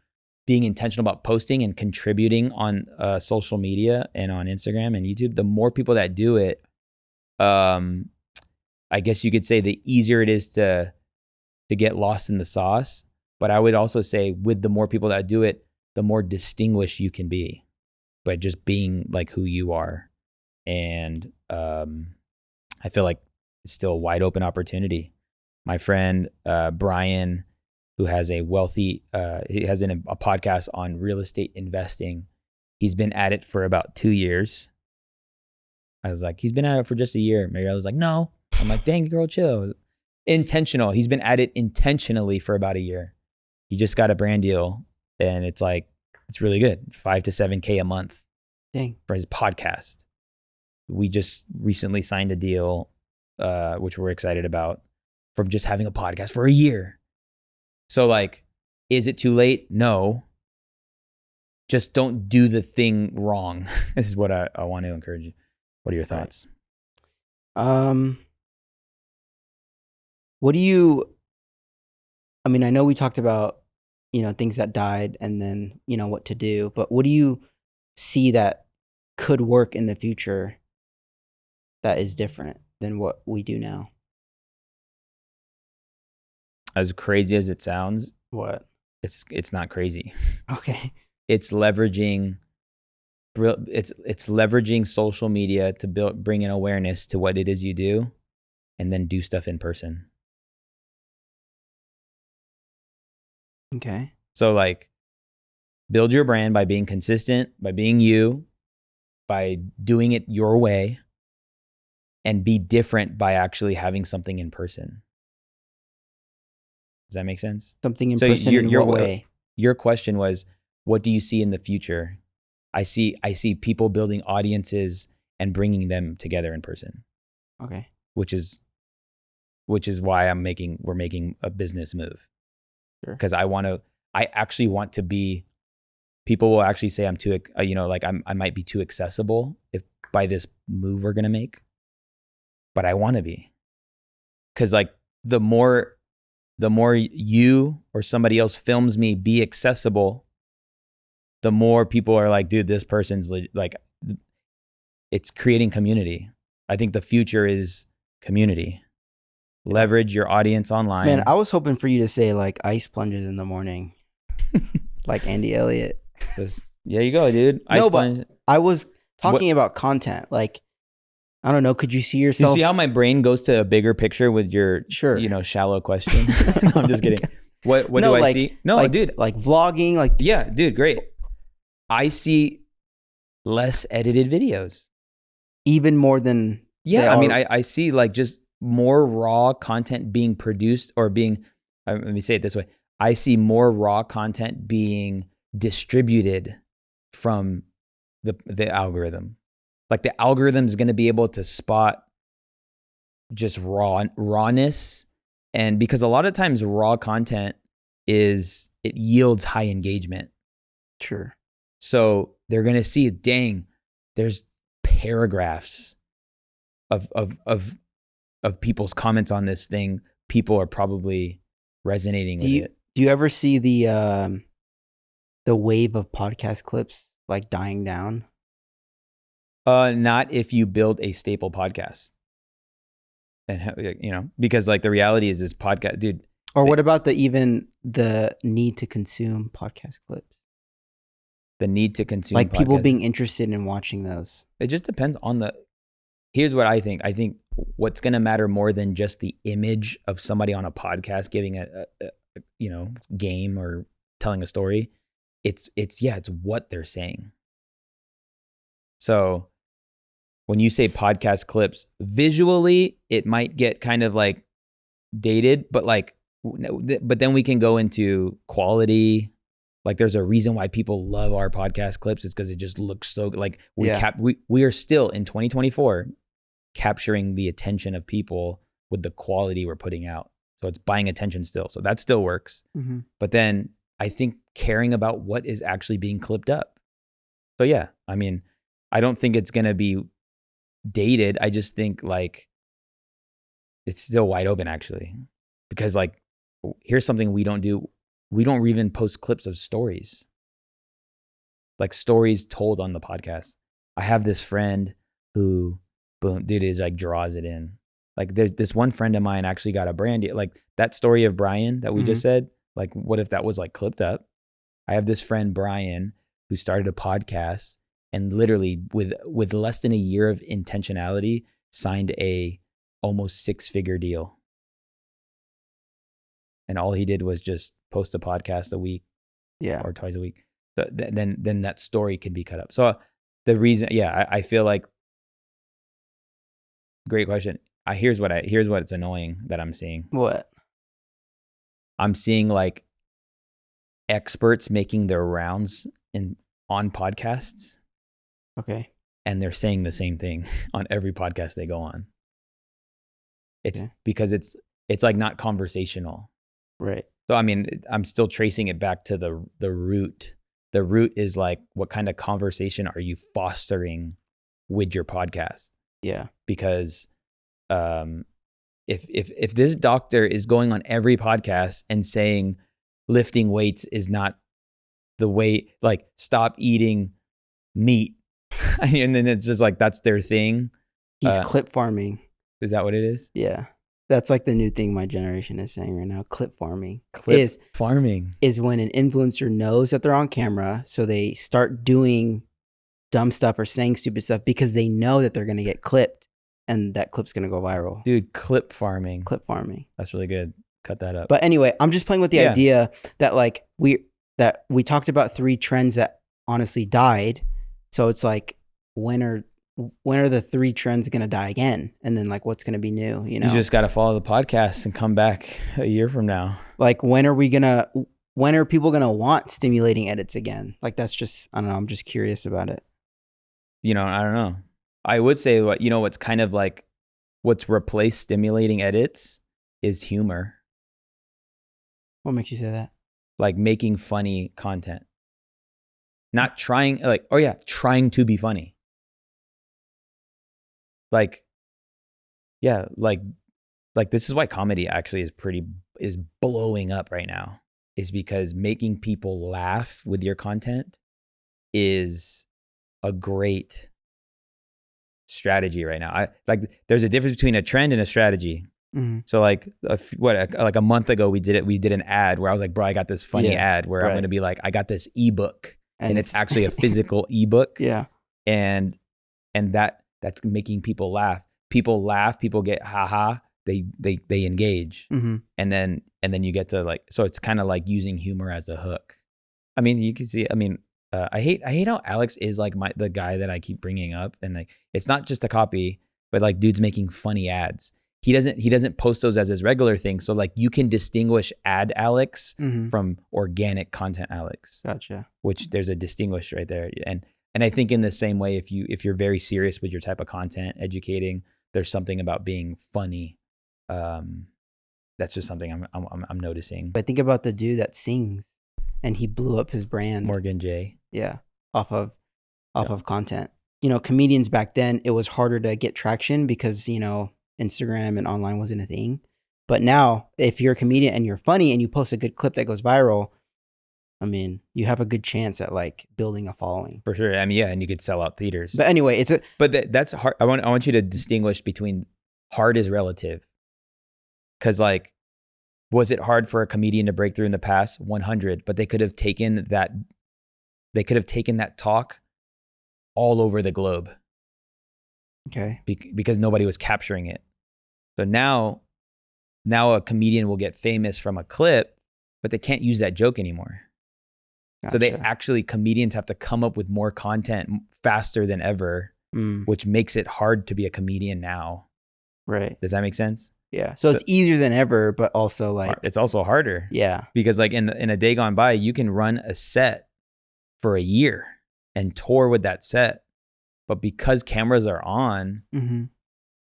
being intentional about posting and contributing on social media and on Instagram and YouTube, the more people that do it, I guess you could say the easier it is to get lost in the sauce. But I would also say, with the more people that do it, the more distinguished you can be by just being like who you are. And I feel like it's still a wide open opportunity. My friend Brian, who has he has a podcast on real estate investing. He's been at it for about 2 years. I was like, he's been at it for just a year. Maybe I was like, no. I'm like, dang, girl, chill. Intentional. He's been at it intentionally for about a year. He just got a brand deal, and it's really good. 5 to 7K a month. Dang. For his podcast. We just recently signed a deal, which we're excited about, from just having a podcast for a year. So, like, is it too late? No. Just don't do the thing wrong. This is what I want to encourage you. What are your thoughts? What do you, I mean, I know we talked about, you know, things that died and then, you know, what to do, but what do you see that could work in the future that is different than what we do now? As crazy as it sounds, what? It's not crazy. Okay. It's leveraging social media to bring in awareness to what it is you do, and then do stuff in person. Okay. So like build your brand by being consistent, by being you, by doing it your way, and be different by actually having something in person. Does that make sense? Something in So person in what way? Your question was, what do you see in the future? I see people building audiences and bringing them together in person. Okay. Which is why we're making a business move. Sure. Because I actually want to be, people will actually say I'm too, like I might be too accessible if by this move we're going to make, but I want to be. Cause like the more you or somebody else films me be accessible, the more people are like, dude, this person's like, it's creating community. I think the future is community. Leverage your audience online. Man, I was hoping for you to say like ice plunges in the morning, like Andy Elliott. Yeah, you go, dude. Ice plunge. I was talking about content. Like, I don't know. Could you see yourself? You see how my brain goes to a bigger picture with your, shallow question? No, I'm just kidding. What do I see? No, dude. Like vlogging. Like, yeah, dude, great. I see less edited videos. Even more than. Yeah, I mean, I see like just more raw content being produced or being, let me say it this way. I see more raw content being distributed from the algorithm. Like the algorithm is going to be able to spot just rawness. And because a lot of times raw content it yields high engagement. Sure. So they're going to see, dang, there's paragraphs of people's comments on this thing. People are probably resonating with it. Do you ever see the wave of podcast clips like dying down? Not if you build a staple podcast. And because like the reality is this podcast, dude. Or what about the need to consume podcast clips? The need to consume like people being interested in watching those. It just depends on here's what I think. I think what's going to matter more than just the image of somebody on a podcast giving a game or telling a story. It's what they're saying. So when you say podcast clips, visually, it might get kind of like dated, but then we can go into quality. Like there's a reason why people love our podcast clips. It's because it just looks so like we are still in 2024 capturing the attention of people with the quality we're putting out. So it's buying attention still. So that still works. Mm-hmm. But then I think caring about what is actually being clipped up. So yeah, I mean, I don't think it's going to be dated. I just think like it's still wide open actually, because like here's something we don't do. We don't even post clips of stories, like stories told on the podcast. I have this friend who, boom, dude, is like draws it in. Like there's this one friend of mine actually got a brand deal. Like that story of Brian that we just said, like what if that was like clipped up? I have this friend, Brian, who started a podcast and literally with less than a year of intentionality signed a almost 6-figure deal. And all he did was just post a podcast a week, or twice a week. So then that story can be cut up. So the reason, I feel like, great question. Here's what's annoying that I'm seeing. What? I'm seeing like experts making their rounds on podcasts. Okay. And they're saying the same thing on every podcast they go on. It's because it's like not conversational. Right. So, I mean, I'm still tracing it back to the root. The root is like, what kind of conversation are you fostering with your podcast? Yeah. Because if this doctor is going on every podcast and saying lifting weights is not the way, like stop eating meat, and then it's just like that's their thing. He's clip farming. Is that what it is? Yeah. That's like the new thing my generation is saying right now. Clip farming. Farming is when an influencer knows that they're on camera, so they start doing dumb stuff or saying stupid stuff because they know that they're going to get clipped and that clip's going to go viral. Dude, clip farming. Clip farming. That's really good. cut that up. But anyway, I'm just playing with the Yeah. idea that like we talked about 3 trends that honestly died. So it's like when are the 3 trends going to die again? And then like what's going to be new, you know? You just got to follow the podcast and come back a year from now. Like when are people going to want stimulating edits again? Like that's just, I don't know, I'm just curious about it. You know, I don't know. I would say what's kind of like what's replaced stimulating edits is humor. What makes you say that? Like making funny content. Not trying trying to be funny. Like, yeah, like this is why comedy actually is blowing up right now, is because making people laugh with your content is a great strategy right now. There's a difference between a trend and a strategy. Mm-hmm. So like a month ago we did an ad where I was like, bro, I got this funny ad where I'm going to be like, I got this ebook and it's actually a physical ebook. Yeah. And that's making people laugh. People laugh, people get haha, they engage. Mm-hmm. And then you get to like, so it's kind of like using humor as a hook. I mean, you can see, I hate how Alex is like the guy that I keep bringing up, and like it's not just a copy, but like dude's making funny ads. He doesn't post those as his regular thing. So like you can distinguish ad Alex from organic content Alex. Gotcha. Which there's a distinguish right there. And I think in the same way, if you're very serious with your type of content, educating, there's something about being funny. That's just something I'm noticing. But think about the dude that sings, and he blew up his brand. Morgan J. Yeah, off of content. You know, comedians back then, it was harder to get traction because, you know, Instagram and online wasn't a thing. But now, if you're a comedian and you're funny and you post a good clip that goes viral, I mean, you have a good chance at like building a following. For sure. I mean, yeah, and you could sell out theaters. But anyway, that's hard. I want you to distinguish between hard is relative. Because like, was it hard for a comedian to break through in the past? 100. But they could have taken that talk all over the globe. Okay. Because nobody was capturing it. So now a comedian will get famous from a clip, but they can't use that joke anymore. Gotcha. So comedians have to come up with more content faster than ever, which makes it hard to be a comedian now. Right. Does that make sense? Yeah. So it's easier than ever, but also like it's also harder. Yeah. Because like in a day gone by, you can run a set for a year and tour with that set. But because cameras are on,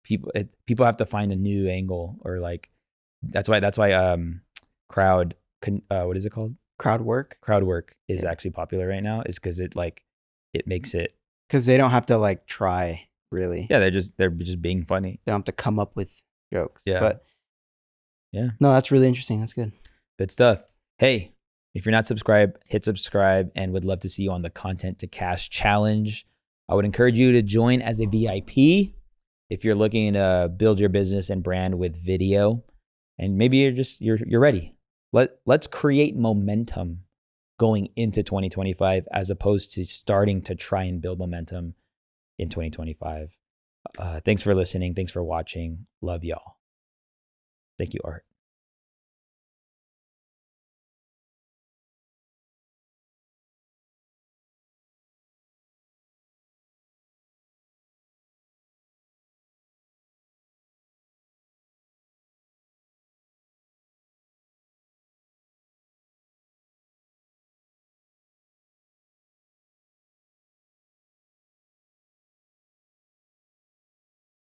people have to find a new angle, or like that's why what is it called? Crowd work is actually popular right now, is because it makes it, because they don't have to like try really. Yeah, they're just being funny. They don't have to come up with jokes. Yeah. But yeah. No, that's really interesting. That's good. Good stuff. Hey, if you're not subscribed, hit subscribe, and would love to see you on the Content to Cash Challenge. I would encourage you to join as a VIP if you're looking to build your business and brand with video, and maybe you're ready. Let's create momentum going into 2025 as opposed to starting to try and build momentum in 2025. Thanks for listening. Thanks for watching. Love y'all. Thank you, Art.